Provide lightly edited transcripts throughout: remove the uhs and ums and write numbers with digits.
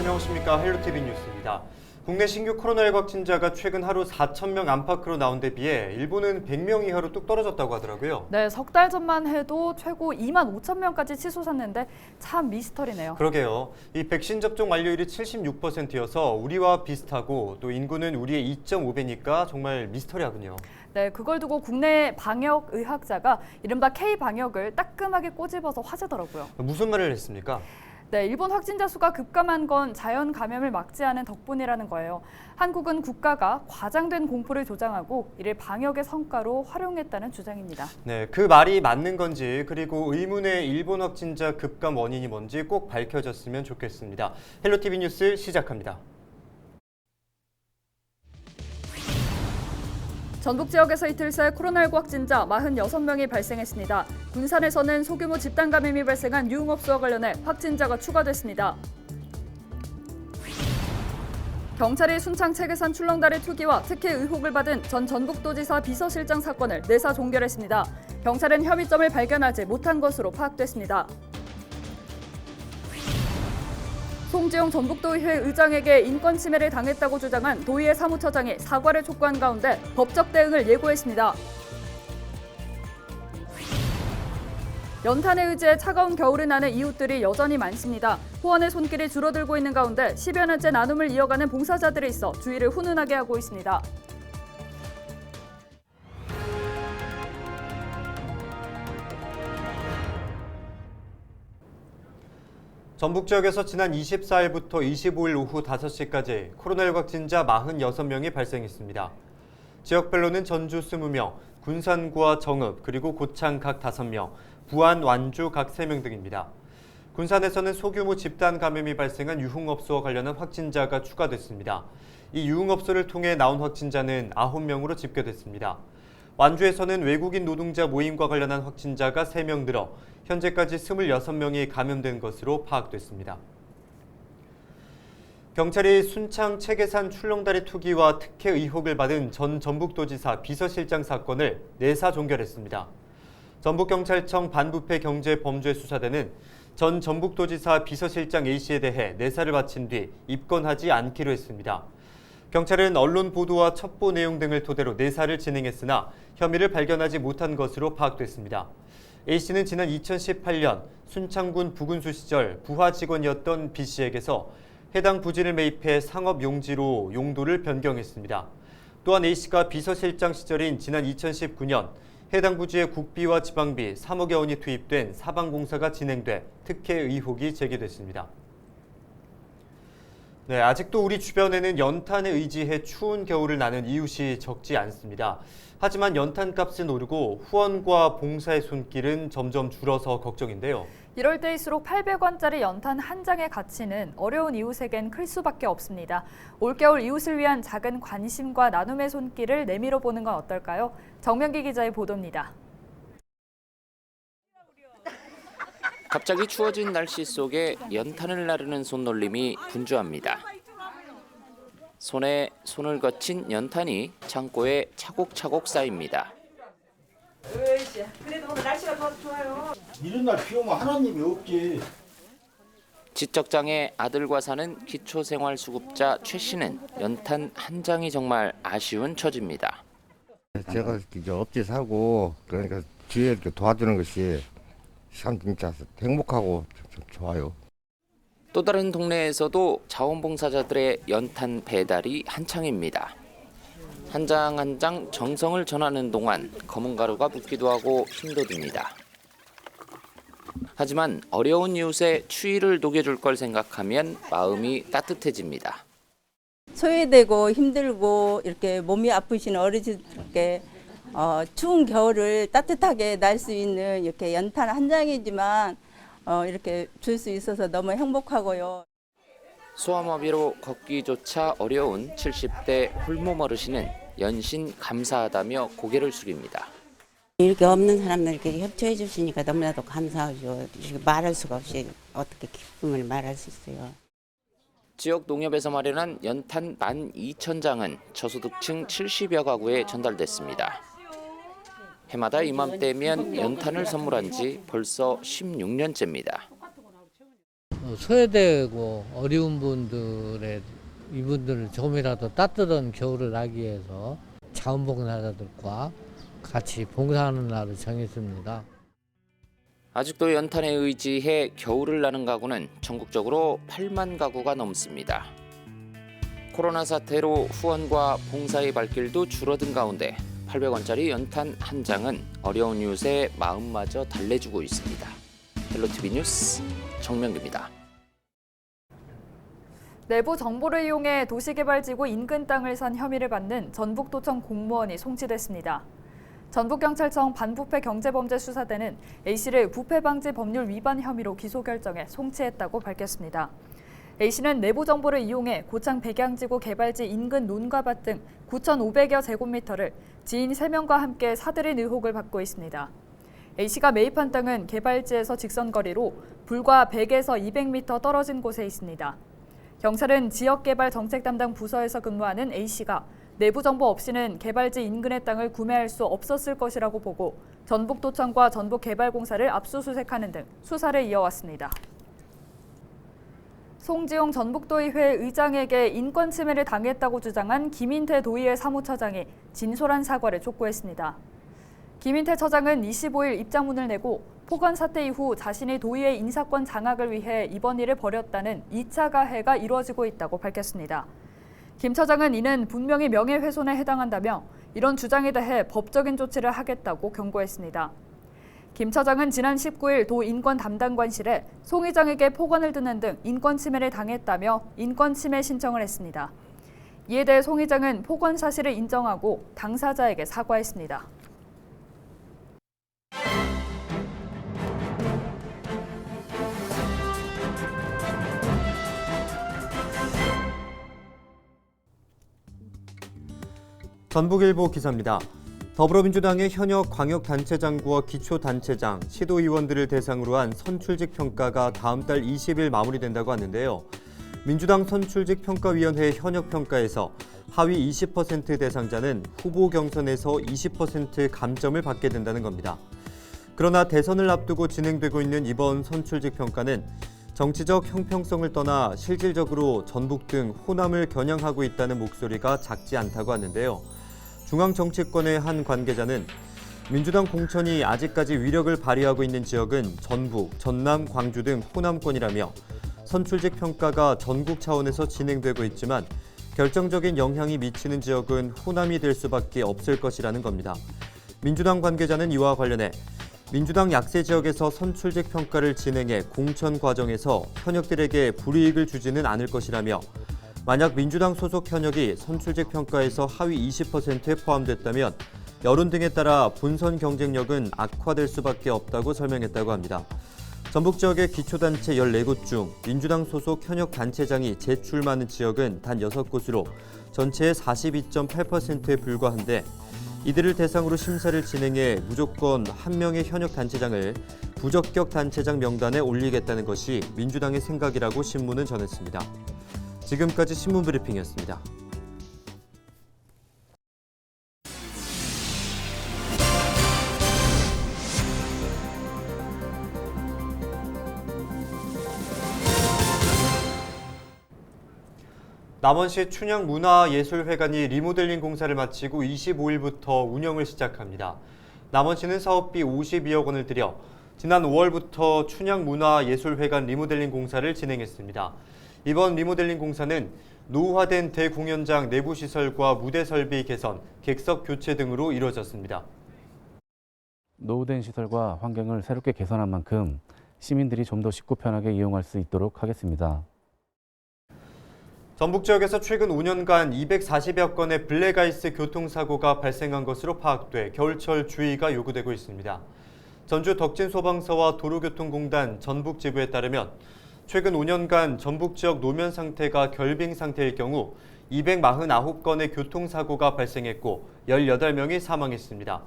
안녕하십니까. 헬로티비 뉴스입니다. 국내 신규 코로나19 확진자가 최근 하루 4,000명 안팎으로 나온 데 비해 일본은 100명 이하로 뚝 떨어졌다고 하더라고요. 네, 석 달 전만 해도 최고 2만 5천 명까지 치솟았는데 참 미스터리네요. 그러게요. 이 백신 접종 완료율이 76%여서 우리와 비슷하고 또 인구는 우리의 2.5배니까 정말 미스터리하군요. 네, 그걸 두고 국내 방역 의학자가 이른바 K-방역을 따끔하게 꼬집어서 화제더라고요. 무슨 말을 했습니까? 네, 일본 확진자 수가 급감한 건 자연 감염을 막지 않은 덕분이라는 거예요. 한국은 국가가 과장된 공포를 조장하고 이를 방역의 성과로 활용했다는 주장입니다. 네, 그 말이 맞는 건지 그리고 의문의 일본 확진자 급감 원인이 뭔지 꼭 밝혀졌으면 좋겠습니다. 헬로티비 뉴스 시작합니다. 전북 지역에서 이틀 새 코로나19 확진자 46명이 발생했습니다. 군산에서는 소규모 집단 감염이 발생한 유흥업소와 관련해 확진자가 추가됐습니다. 경찰이 순창 체계산 출렁다리 투기와 특혜 의혹을 받은 전 전북도지사 비서실장 사건을 내사 종결했습니다. 경찰은 혐의점을 발견하지 못한 것으로 파악됐습니다. 송지용 전북도의회 의장에게 인권 침해를 당했다고 주장한 도의회 사무처장이 사과를 촉구한 가운데 법적 대응을 예고했습니다. 연탄에 의지해 차가운 겨울을 나는 이웃들이 여전히 많습니다. 후원의 손길이 줄어들고 있는 가운데 10여 년째 나눔을 이어가는 봉사자들이 있어 주위를 훈훈하게 하고 있습니다. 전북 지역에서 지난 24일부터 25일 오후 5시까지 코로나19 확진자 46명이 발생했습니다. 지역별로는 전주 20명, 군산구와 정읍, 그리고 고창 각 5명, 부안, 완주 각 3명 등입니다. 군산에서는 소규모 집단 감염이 발생한 유흥업소와 관련한 확진자가 추가됐습니다. 이 유흥업소를 통해 나온 확진자는 9명으로 집계됐습니다. 완주에서는 외국인 노동자 모임과 관련한 확진자가 3명 늘어 현재까지 26명이 감염된 것으로 파악됐습니다. 경찰이 순창 체계산 출렁다리 투기와 특혜 의혹을 받은 전 전북도지사 비서실장 사건을 내사 종결했습니다. 전북경찰청 반부패 경제범죄수사대는 전 전북도지사 비서실장 A씨에 대해 내사를 마친 뒤 입건하지 않기로 했습니다. 경찰은 언론 보도와 첩보 내용 등을 토대로 내사를 진행했으나 혐의를 발견하지 못한 것으로 파악됐습니다. A씨는 지난 2018년 순창군 부군수 시절 부하 직원이었던 B씨에게서 해당 부지를 매입해 상업용지로 용도를 변경했습니다. 또한 A씨가 비서실장 시절인 지난 2019년 해당 부지에 국비와 지방비 3억여 원이 투입된 사방공사가 진행돼 특혜 의혹이 제기됐습니다. 네, 아직도 우리 주변에는 연탄에 의지해 추운 겨울을 나는 이웃이 적지 않습니다. 하지만 연탄값은 오르고 후원과 봉사의 손길은 점점 줄어서 걱정인데요. 이럴 때일수록 800원짜리 연탄 한 장의 가치는 어려운 이웃에겐 클 수밖에 없습니다. 올겨울 이웃을 위한 작은 관심과 나눔의 손길을 내밀어 보는 건 어떨까요? 정명기 기자의 보도입니다. 갑자기 추워진 날씨 속에 연탄을 나르는 손놀림이 분주합니다. 손에 손을 거친 연탄이 창고에 차곡차곡 쌓입니다. 그래도 오늘 날씨가 더 좋아요. 이런 날 비 오면 하나님이 없지. 지적장애 아들과 사는 기초생활수급자 최 씨는 연탄 한 장이 정말 아쉬운 처지입니다. 제가 이제 업체 사고 그러니까 주위에 이렇게 도와주는 것이 참 진짜 행복하고 좀 좋아요. 또 다른 동네에서도 자원봉사자들의 연탄 배달이 한창입니다. 한 장 한 장 정성을 전하는 동안 검은 가루가 붙기도 하고 힘도 듭니다. 하지만 어려운 이웃의 추위를 녹여줄 걸 생각하면 마음이 따뜻해집니다. 소외되고 힘들고 이렇게 몸이 아프신 어르신들께 추운 겨울을 따뜻하게 날 수 있는 이렇게 연탄 한 장이지만 이렇게 줄 수 있어서 너무 행복하고요. 소아마비로 걷기조차 어려운 70대 홀몸 어르신은 연신 감사하다며 고개를 숙입니다. 이렇게 없는 사람들에게 협조해 주시니까 너무나도 감사하죠. 말할 수가 없이 어떻게 기쁨을 말할 수 있어요. 지역 농협에서 마련한 연탄 12,000장은 저소득층 70여 가구에 전달됐습니다. 해마다 이맘때면 연탄을 선물한 지 벌써 16년째입니다. 소외되고 어려운 이분들을 조금이라도 따뜻한 겨울을 나기 위해서 자원봉사자들과 같이 봉사하는 날을 정했습니다. 아직도 연탄에 의지해 겨울을 나는 가구는 전국적으로 8만 가구가 넘습니다. 코로나 사태로 후원과 봉사의 발길도 줄어든 가운데 800원짜리 연탄 한 장은 어려운 이웃의 마음마저 달래주고 있습니다. 헬로티비 뉴스 정명규입니다. 내부 정보를 이용해 도시개발지구 인근 땅을 산 혐의를 받는 전북도청 공무원이 송치됐습니다. 전북경찰청 반부패 경제범죄수사대는 A씨를 부패방지 법률 위반 혐의로 기소 결정해 송치했다고 밝혔습니다. A씨는 내부 정보를 이용해 고창 백양지구 개발지 인근 논과밭 등 9,500여 제곱미터를 지인 3명과 함께 사들인 의혹을 받고 있습니다. A씨가 매입한 땅은 개발지에서 직선거리로 불과 100에서 200m 떨어진 곳에 있습니다. 경찰은 지역개발 정책 담당 부서에서 근무하는 A씨가 내부 정보 없이는 개발지 인근의 땅을 구매할 수 없었을 것이라고 보고 전북도청과 전북개발공사를 압수수색하는 등 수사를 이어왔습니다. 송지용 전북도의회 의장에게 인권 침해를 당했다고 주장한 김인태 도의회 사무처장이 진솔한 사과를 촉구했습니다. 김인태 처장은 25일 입장문을 내고 폭언 사태 이후 자신이 도의회 인사권 장악을 위해 이번 일을 벌였다는 2차 가해가 이루어지고 있다고 밝혔습니다. 김 처장은 이는 분명히 명예훼손에 해당한다며 이런 주장에 대해 법적인 조치를 하겠다고 경고했습니다. 김 처장은 지난 19일 도 인권 담당관실에 송 의장에게 폭언을 듣는 등 인권 침해를 당했다며 인권 침해 신청을 했습니다. 이에 대해 송 의장은 폭언 사실을 인정하고 당사자에게 사과했습니다. 전북일보 기사입니다. 더불어민주당의 현역 광역단체장과 기초단체장, 시도의원들을 대상으로 한 선출직 평가가 다음 달 20일 마무리된다고 하는데요. 민주당 선출직평가위원회 현역 평가에서 하위 20% 대상자는 후보 경선에서 20% 감점을 받게 된다는 겁니다. 그러나 대선을 앞두고 진행되고 있는 이번 선출직 평가는 정치적 형평성을 떠나 실질적으로 전북 등 호남을 겨냥하고 있다는 목소리가 작지 않다고 하는데요. 중앙정치권의 한 관계자는 민주당 공천이 아직까지 위력을 발휘하고 있는 지역은 전북, 전남, 광주 등 호남권이라며 선출직 평가가 전국 차원에서 진행되고 있지만 결정적인 영향이 미치는 지역은 호남이 될 수밖에 없을 것이라는 겁니다. 민주당 관계자는 이와 관련해 민주당 약세 지역에서 선출직 평가를 진행해 공천 과정에서 현역들에게 불이익을 주지는 않을 것이라며 만약 민주당 소속 현역이 선출직 평가에서 하위 20%에 포함됐다면 여론 등에 따라 본선 경쟁력은 악화될 수밖에 없다고 설명했다고 합니다. 전북 지역의 기초단체 14곳 중 민주당 소속 현역 단체장이 재출마하는 지역은 단 6곳으로 전체의 42.8%에 불과한데 이들을 대상으로 심사를 진행해 무조건 한 명의 현역 단체장을 부적격 단체장 명단에 올리겠다는 것이 민주당의 생각이라고 신문은 전했습니다. 지금까지 신문브리핑이었습니다. 남원시 춘향문화예술회관이 리모델링 공사를 마치고 25일부터 운영을 시작합니다. 남원시는 사업비 52억 원을 들여 지난 5월부터 춘향문화예술회관 리모델링 공사를 진행했습니다. 이번 리모델링 공사는 노후화된 대공연장 내부 시설과 무대 설비 개선, 객석 교체 등으로 이루어졌습니다. 노후된 시설과 환경을 새롭게 개선한 만큼 시민들이 좀 더 쉽고 편하게 이용할 수 있도록 하겠습니다. 전북 지역에서 최근 5년간 240여 건의 블랙아이스 교통사고가 발생한 것으로 파악돼 겨울철 주의가 요구되고 있습니다. 전주 덕진소방서와 도로교통공단 전북지부에 따르면 최근 5년간 전북 지역 노면 상태가 결빙 상태일 경우 249건의 교통사고가 발생했고 18명이 사망했습니다.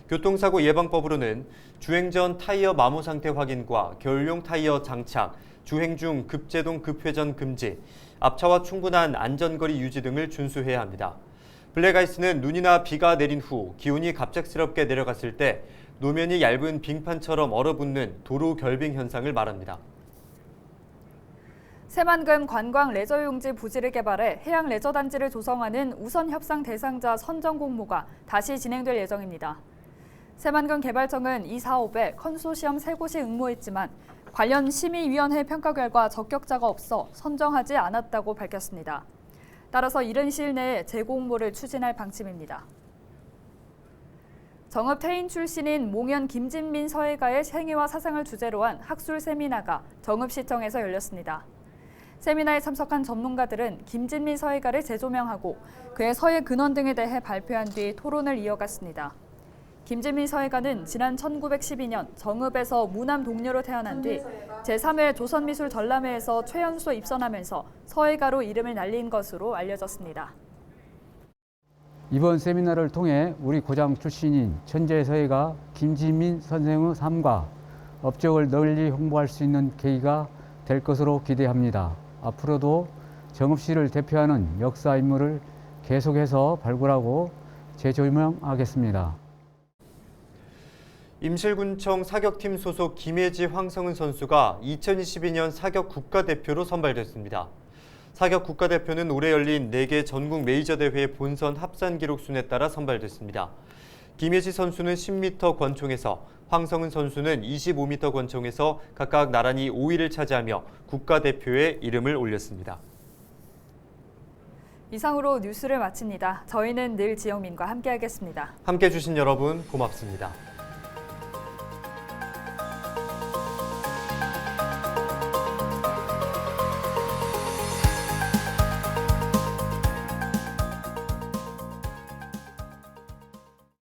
교통사고 예방법으로는 주행 전 타이어 마모 상태 확인과 겨울용 타이어 장착, 주행 중 급제동 급회전 금지, 앞차와 충분한 안전거리 유지 등을 준수해야 합니다. 블랙아이스는 눈이나 비가 내린 후 기온이 갑작스럽게 내려갔을 때 노면이 얇은 빙판처럼 얼어붙는 도로 결빙 현상을 말합니다. 새만금 관광 레저용지 부지를 개발해 해양 레저단지를 조성하는 우선 협상 대상자 선정 공모가 다시 진행될 예정입니다. 새만금 개발청은 이 사업에 컨소시엄 3곳이 응모했지만 관련 심의위원회 평가 결과 적격자가 없어 선정하지 않았다고 밝혔습니다. 따라서 이른 시일 내에 재공모를 추진할 방침입니다. 정읍 태인 출신인 몽연 김진민 서예가의 생애와 사상을 주제로 한 학술 세미나가 정읍시청에서 열렸습니다. 세미나에 참석한 전문가들은 김진민 서예가를 재조명하고 그의 서예 근원 등에 대해 발표한 뒤 토론을 이어갔습니다. 김진민 서예가는 지난 1912년 정읍에서 무남 동료로 태어난 뒤 제3회 조선미술 전람회에서 최연소 입선하면서 서예가로 이름을 날린 것으로 알려졌습니다. 이번 세미나를 통해 우리 고장 출신인 천재 서예가 김진민 선생의 삶과 업적을 널리 홍보할 수 있는 계기가 될 것으로 기대합니다. 앞으로도 정읍시를 대표하는 역사 인물을 계속해서 발굴하고 재조명하겠습니다. 임실군청 사격팀 소속 김혜지 황성은 선수가 2022년 사격 국가대표로 선발됐습니다. 사격 국가대표는 올해 열린 4개 전국 메이저 대회 본선 합산 기록 순에 따라 선발됐습니다. 김혜지 선수는 10m 권총에서, 황성은 선수는 25m 권총에서 각각 나란히 5위를 차지하며 국가대표에 이름을 올렸습니다. 이상으로 뉴스를 마칩니다. 저희는 늘 지영민과 함께하겠습니다. 함께해 주신 여러분 고맙습니다.